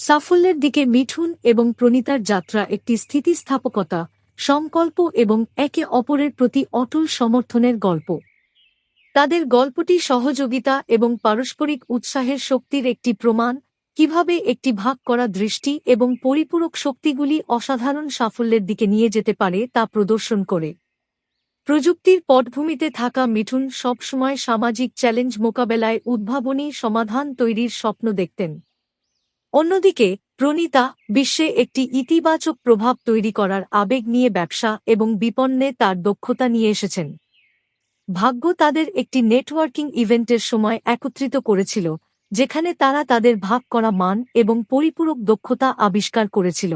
সাফল্যের দিকে মিঠুন এবং প্রণীতার যাত্রা একটি স্থিতিস্থাপকতা, সংকল্প এবং একে অপরের প্রতি অটল সমর্থনের গল্প। তাদের গল্পটি সহযোগিতা এবং পারস্পরিক উৎসাহের শক্তির একটি প্রমাণ, কিভাবে একটি ভাগ করা দৃষ্টি এবং পরিপূরক শক্তিগুলি অসাধারণ সাফল্যের দিকে নিয়ে যেতে পারে তা প্রদর্শন করে। প্রযুক্তির পটভূমিতে থাকা মিঠুন সবসময় সামাজিক চ্যালেঞ্জ মোকাবেলায় উদ্ভাবনী সমাধান তৈরির স্বপ্ন দেখতেন। অন্যদিকে প্রণীতা বিশ্বে একটি ইতিবাচক প্রভাব তৈরি করার আবেগ নিয়ে ব্যবসা এবং বিপণনে তার দক্ষতা নিয়ে এসেছেন। ভাগ্য তাদের একটি নেটওয়ার্কিং ইভেন্টের সময় একত্রিত করেছিল, যেখানে তারা তাদের ভাগ করা মান এবং পরিপূরক দক্ষতা আবিষ্কার করেছিল।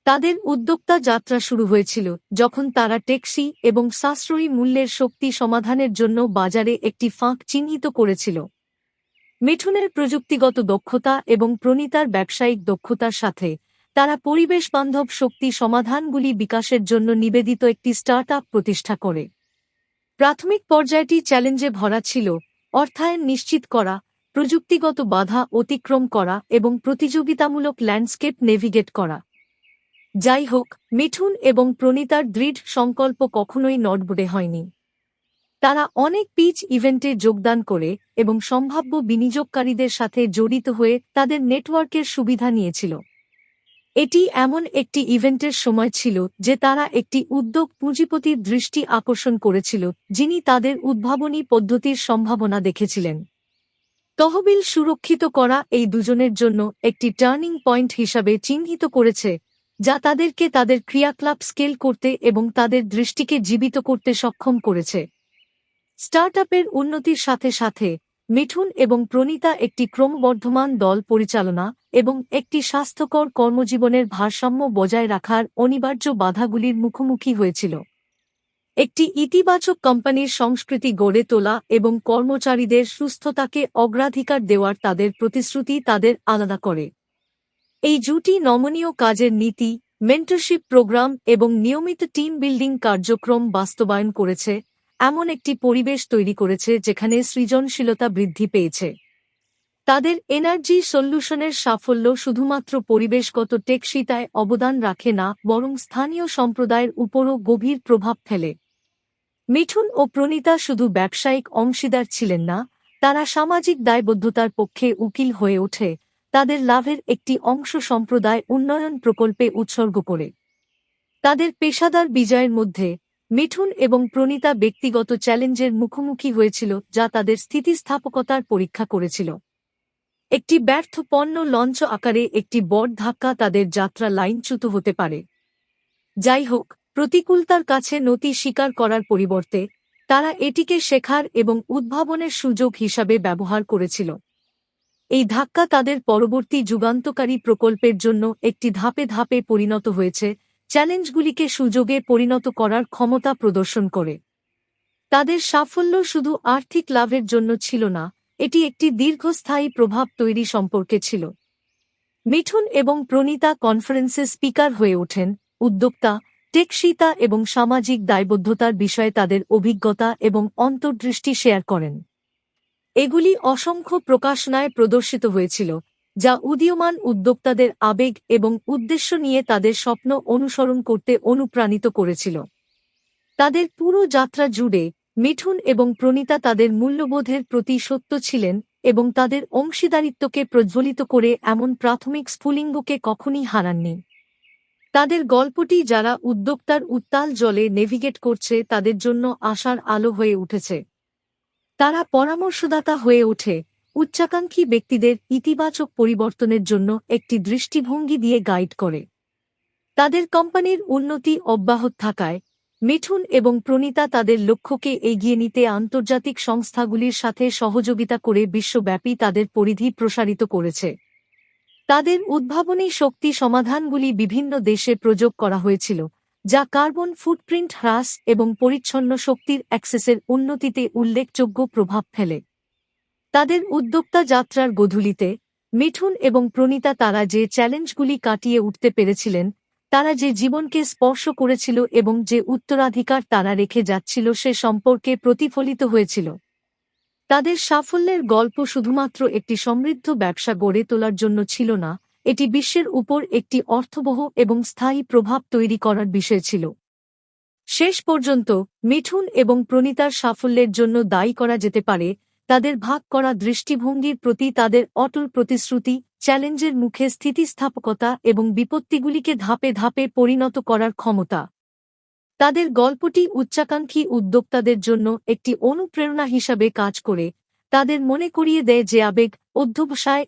তাদের উদ্যোক্তা যাত্রা শুরু হয়েছিল যখন তারা টেকসই এবং সাশ্রয়ী মূল্যের শক্তি সমাধানের জন্য বাজারে একটি ফাঁক চিহ্নিত করেছিল। মিঠুনের প্রযুক্তিগত দক্ষতা এবং প্রণীতার ব্যবসায়িক দক্ষতার সাথে তারা পরিবেশবান্ধব শক্তি সমাধানগুলি বিকাশের জন্য নিবেদিত একটি স্টার্টআপ প্রতিষ্ঠা করে। প্রাথমিক পর্যায়টি চ্যালেঞ্জে ভরা ছিল: অর্থায়ন নিশ্চিত করা, প্রযুক্তিগত বাধা অতিক্রম করা এবং প্রতিযোগিতামূলক ল্যান্ডস্কেপ নেভিগেট করা। যাই হোক, মিঠুন এবং প্রণীতার দৃঢ় সংকল্প কখনোই নড়বড়ে হয়নি। তারা অনেক পিচ ইভেন্টে যোগদান করে এবং সম্ভাব্য বিনিয়োগকারীদের সাথে জড়িত হয়ে তাদের নেটওয়ার্কের সুবিধা নিয়েছিল। এটি এমন একটি ইভেন্টের সময় ছিল যে তারা একটি উদ্যোগ পুঁজিপতির দৃষ্টি আকর্ষণ করেছিল, যিনি তাদের উদ্ভাবনী পদ্ধতির সম্ভাবনা দেখেছিলেন। তহবিল সুরক্ষিত করা এই দুজনের জন্য একটি টার্নিং পয়েন্ট হিসাবে চিহ্নিত করেছে, যা তাদেরকে তাদের ক্রিয়াকলাপ স্কেল করতে এবং তাদের দৃষ্টিকে জীবিত করতে সক্ষম করেছে। স্টার্টআপের উন্নতির সাথে সাথে মিঠুন এবং প্রণীতা একটি ক্রমবর্ধমান দল পরিচালনা এবং একটি স্বাস্থ্যকর কর্মজীবনের ভারসাম্য বজায় রাখার অনিবার্য বাধাগুলির মুখোমুখি হয়েছিল। একটি ইতিবাচক কোম্পানির সংস্কৃতি গড়ে তোলা এবং কর্মচারীদের সুস্থতাকে অগ্রাধিকার দেওয়ার তাদের প্রতিশ্রুতি তাদের আলাদা করে। এই জুটি নমনীয় কাজের নীতি, মেন্টরশিপ প্রোগ্রাম এবং নিয়মিত টিম বিল্ডিং কার্যক্রম বাস্তবায়ন করেছে, এমন একটি পরিবেশ তৈরি করেছে যেখানে সৃজনশীলতা বৃদ্ধি পেয়েছে। তাদের এনার্জি সলিউশনের সাফল্য শুধুমাত্র পরিবেশগত টেকসইতায় অবদান রাখে না, বরং স্থানীয় সম্প্রদায়ের উপরও গভীর প্রভাব ফেলে। মিঠুন ও প্রণীতা শুধু ব্যবসায়িক অংশীদার ছিলেন না, তারা সামাজিক দায়বদ্ধতার পক্ষে উকিল হয়ে ওঠে, তাদের লাভের একটি অংশ সম্প্রদায় উন্নয়ন প্রকল্পে উৎসর্গ করে। তাদের পেশাদার বিজয়ের মধ্যে মিঠুন এবং প্রণীতা ব্যক্তিগত চ্যালেঞ্জের মুখোমুখি হয়েছিল, যা তাদের স্থিতিস্থাপকতার পরীক্ষা করেছিল। একটি ব্যর্থ পণ্য লঞ্চ আকারে একটি বড় ধাক্কা তাদের যাত্রা লাইনচ্যুত হতে পারে। যাই হোক, প্রতিকূলতার কাছে নতি স্বীকার করার পরিবর্তে তারা এটিকে শেখার এবং উদ্ভাবনের সুযোগ হিসাবে ব্যবহার করেছিল। এই ধাক্কা তাদের পরবর্তী যুগান্তকারী প্রকল্পের জন্য একটি ধাপে ধাপে পরিণত হয়েছে, চ্যালেঞ্জগুলিকে সুযোগে পরিণত করার ক্ষমতা প্রদর্শন করে। তাদের সাফল্য শুধু আর্থিক লাভের জন্য ছিল না, এটি একটি দীর্ঘস্থায়ী প্রভাব তৈরি সম্পর্কে ছিল। মিঠুন এবং প্রণীতা কনফারেন্সে স্পিকার হয়ে ওঠেন, উদ্যোক্তা, টেকসইতা এবং সামাজিক দায়বদ্ধতার বিষয়ে তাদের অভিজ্ঞতা এবং অন্তর্দৃষ্টি শেয়ার করেন। এগুলি অসংখ্য প্রকাশনায় প্রদর্শিত হয়েছিল, যা উদীয়মান উদ্যোক্তাদের আবেগ এবং উদ্দেশ্য নিয়ে তাদের স্বপ্ন অনুসরণ করতে অনুপ্রাণিত করেছিল। তাদের পুরো যাত্রা জুড়ে মিঠুন এবং প্রণীতা তাদের মূল্যবোধের প্রতি সত্য ছিলেন এবং তাদের অংশীদারিত্বকে প্রজ্বলিত করে এমন প্রাথমিক স্ফুলিঙ্গকে কখনই হারাননি। তাদের গল্পটি যারা উদ্যোক্তার উত্তাল জলে নেভিগেট করছে তাদের জন্য আশার আলো হয়ে উঠেছে। তারা পরামর্শদাতা হয়ে ওঠে, উচ্চাকাঙ্ক্ষী ব্যক্তিদের ইতিবাচক পরিবর্তনের জন্য একটি দৃষ্টিভঙ্গি দিয়ে গাইড করে। তাদের কোম্পানির উন্নতি অব্যাহত থাকায় মিঠুন এবং প্রণীতা তাদের লক্ষ্যকে এগিয়ে নিতে আন্তর্জাতিক সংস্থাগুলির সাথে সহযোগিতা করে বিশ্বব্যাপী তাদের পরিধি প্রসারিত করেছে। তাদের উদ্ভাবনী শক্তি সমাধানগুলি বিভিন্ন দেশে প্রয়োগ করা হয়েছিল, যা কার্বন ফুটপ্রিন্ট হ্রাস এবং পরিচ্ছন্ন শক্তির অ্যাক্সেসের উন্নতিতে উল্লেখযোগ্য প্রভাব ফেলে। তাদের উদ্যোক্তা যাত্রার গোধূলিতে মিঠুন এবং প্রণীতা তারা যে চ্যালেঞ্জগুলি কাটিয়ে উঠতে পেরেছিলেন, তারা যে জীবনকে স্পর্শ করেছিল এবং যে উত্তরাধিকার তারা রেখে যাচ্ছিল সে সম্পর্কে প্রতিফলিত হয়েছিল। তাদের সাফল্যের গল্প শুধুমাত্র একটি সমৃদ্ধ ব্যবসা গড়ে তোলার জন্য ছিল না, এটি বিশ্বের উপর একটি অর্থবহ এবং স্থায়ী প্রভাব তৈরি করার বিষয় ছিল। শেষ পর্যন্ত মিঠুন এবং প্রণীতার সাফল্যের জন্য দায়ী করা যেতে পারে তাদের ভাগ করা দৃষ্টিভঙ্গির প্রতি তাদের অটল প্রতিশ্রুতি, চ্যালেঞ্জের মুখে স্থিতিস্থাপকতা এবং বিপত্তিগুলিকে ধাপে ধাপে পরিণত করার ক্ষমতা। তাদের গল্পটি উচ্চাকাঙ্ক্ষী উদ্যোক্তাদের জন্য একটি অনুপ্রেরণা হিসাবে কাজ করে, তাদের মনে করিয়ে দেয় যে আবেগ, অধ্যবসায়